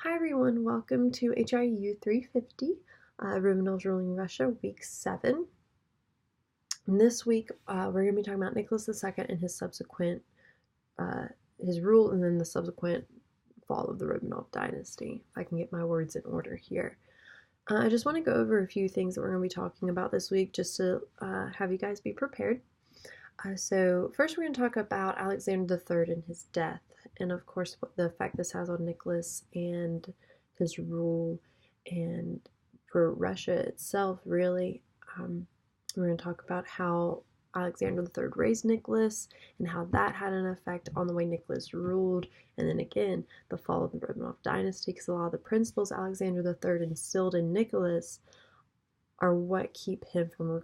Hi everyone, welcome to HIU 350, Romanovs Ruling Russia, Week 7. And this week we're going to be talking about Nicholas II and his subsequent, his rule and then the subsequent fall of the Romanov dynasty, if I can get my words in order here. I just want to go over a few things that we're going to be talking about this week just to have you guys be prepared. So first we're going to talk about Alexander III and his death, and of course what the effect this has on Nicholas and his rule, and for Russia itself, really. We're going to talk about how Alexander III raised Nicholas and how that had an effect on the way Nicholas ruled, and then again the fall of the Romanov dynasty, because a lot of the principles Alexander III instilled in Nicholas are what keep him from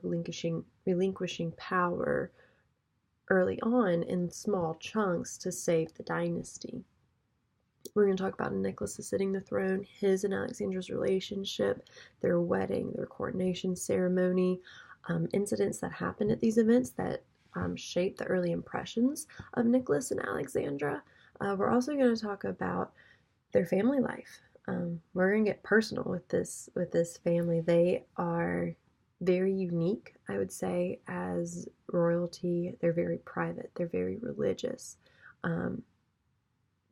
relinquishing power early on in small chunks to save the dynasty. We're going to talk about Nicholas ascending the throne, his and Alexandra's relationship, their wedding, their coronation ceremony, incidents that happened at these events that shaped the early impressions of Nicholas and Alexandra. We're also going to talk about their family life. We're going to get personal with this family. They are very unique, I would say, as royalty. They're very private. They're very religious.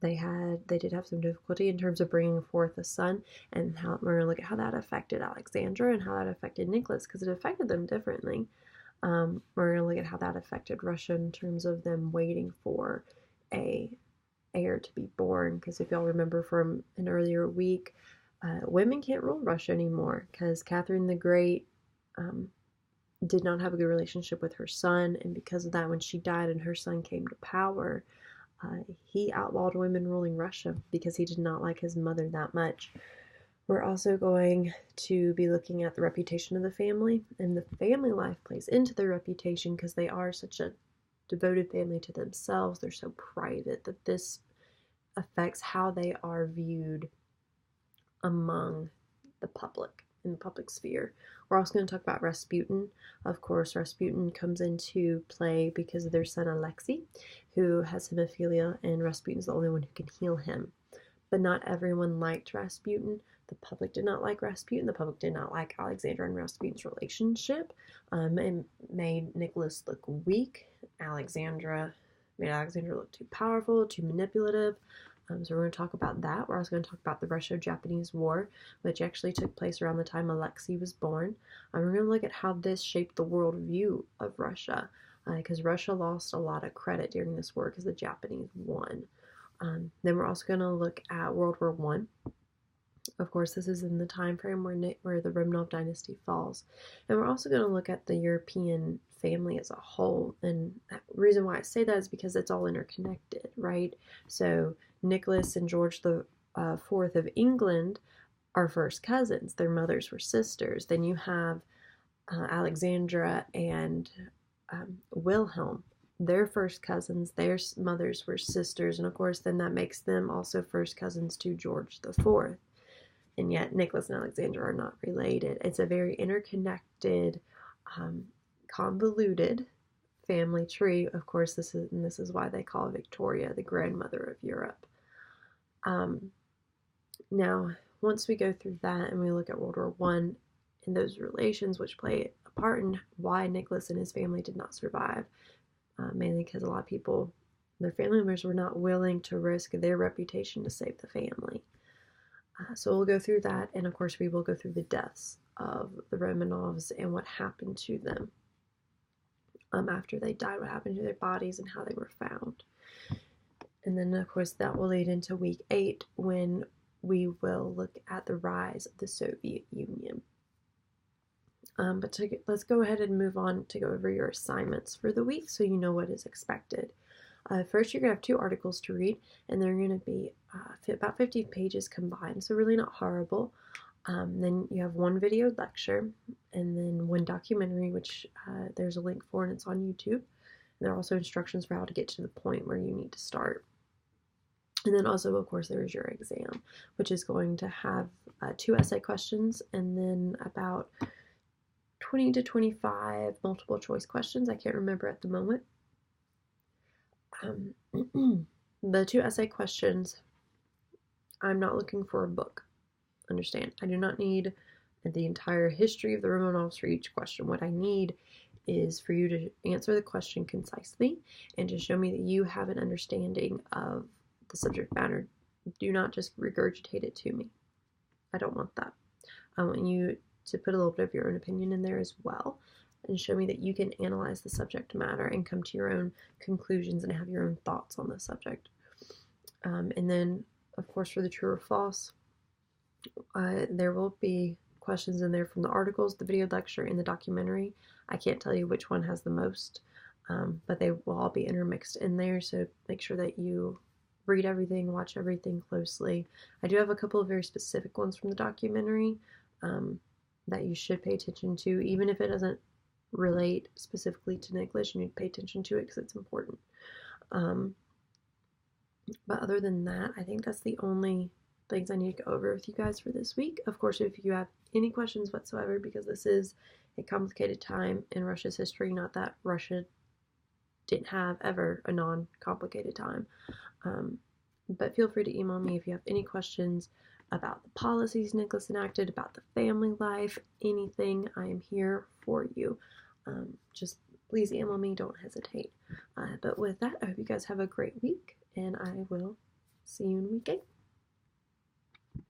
They did have some difficulty in terms of bringing forth a son, and how we're gonna look at how that affected Alexandra and how that affected Nicholas, because it affected them differently. We're gonna look at how that affected Russia in terms of them waiting for a heir to be born, because if y'all remember from an earlier week, women can't rule Russia anymore because Catherine the Great did not have a good relationship with her son, and because of that, when she died and her son came to power, he outlawed women ruling Russia because he did not like his mother that much. We're also going to be looking at the reputation of the family, and the family life plays into their reputation because they are such a devoted family to themselves. They're so private that this affects how they are viewed among the public, in the public sphere. We're also going to talk about Rasputin. Of course, Rasputin comes into play because of their son Alexei, who has hemophilia, and Rasputin's the only one who can heal him. But not everyone liked Rasputin. The public did not like Rasputin. The public did not like Alexander and Rasputin's relationship. It made Nicholas look weak. Alexandra made Alexandra look too powerful, too manipulative. So we're going to talk about that. We're also going to talk about the Russo-Japanese War, which actually took place around the time Alexei was born. We're going to look at how this shaped the worldview of Russia, because Russia lost a lot of credit during this war because the Japanese won. Then we're also going to look at World War One. Of course, this is in the time frame where the Romanov dynasty falls. And we're also going to look at the European family as a whole. And the reason why I say that is because it's all interconnected, right? So Nicholas and George the Fourth of England are first cousins. Their mothers were sisters. Then you have Alexandra and Wilhelm. They're first cousins. Their mothers were sisters. And of course, then that makes them also first cousins to George the Fourth. And yet Nicholas and Alexandra are not related. It's a very interconnected, convoluted family tree. Of course, this is why they call Victoria the grandmother of Europe. Now, once we go through that and we look at World War One and those relations which play a part in why Nicholas and his family did not survive, mainly because a lot of people, their family members, were not willing to risk their reputation to save the family. So we'll go through that, and of course we will go through the deaths of the Romanovs and what happened to them after they died, what happened to their bodies and how they were found. And then of course that will lead into week 8 when we will look at the rise of the Soviet Union. Let's go ahead and move on to go over your assignments for the week so you know what is expected. First, you're going to have 2 articles to read, and they're going to be about 50 pages combined, so really not horrible. Then you have 1 video lecture, and then 1 documentary, which there's a link for, and it's on YouTube. And there are also instructions for how to get to the point where you need to start. And then also, of course, there is your exam, which is going to have 2 essay questions, and then about 20 to 25 multiple choice questions. I can't remember at the moment. The 2 essay questions I'm not looking for a book. Understand, I do not need the entire history of the Romanovs for each question. What I need is for you to answer the question concisely and to show me that you have an understanding of the subject matter. Do not just regurgitate it to me. I don't want that. I want you to put a little bit of your own opinion in there as well and show me that you can analyze the subject matter and come to your own conclusions and have your own thoughts on the subject. And then, of course, for the true or false, there will be questions in there from the articles, the video lecture, and the documentary. I can't tell you which one has the most, but they will all be intermixed in there, so make sure that you read everything, watch everything closely. I do have a couple of very specific ones from the documentary that you should pay attention to, even if it doesn't relate specifically to Nicholas. You need to pay attention to it because it's important. But other than that, I think that's the only things I need to go over with you guys for this week. Of course, if you have any questions whatsoever, because this is a complicated time in Russia's history, not that Russia didn't have ever a non-complicated time, but feel free to email me if you have any questions about the policies Nicholas enacted, about the family life, anything. I am here for you. Just please email me, don't hesitate. But with that, I hope you guys have a great week, and I will see you in week 8.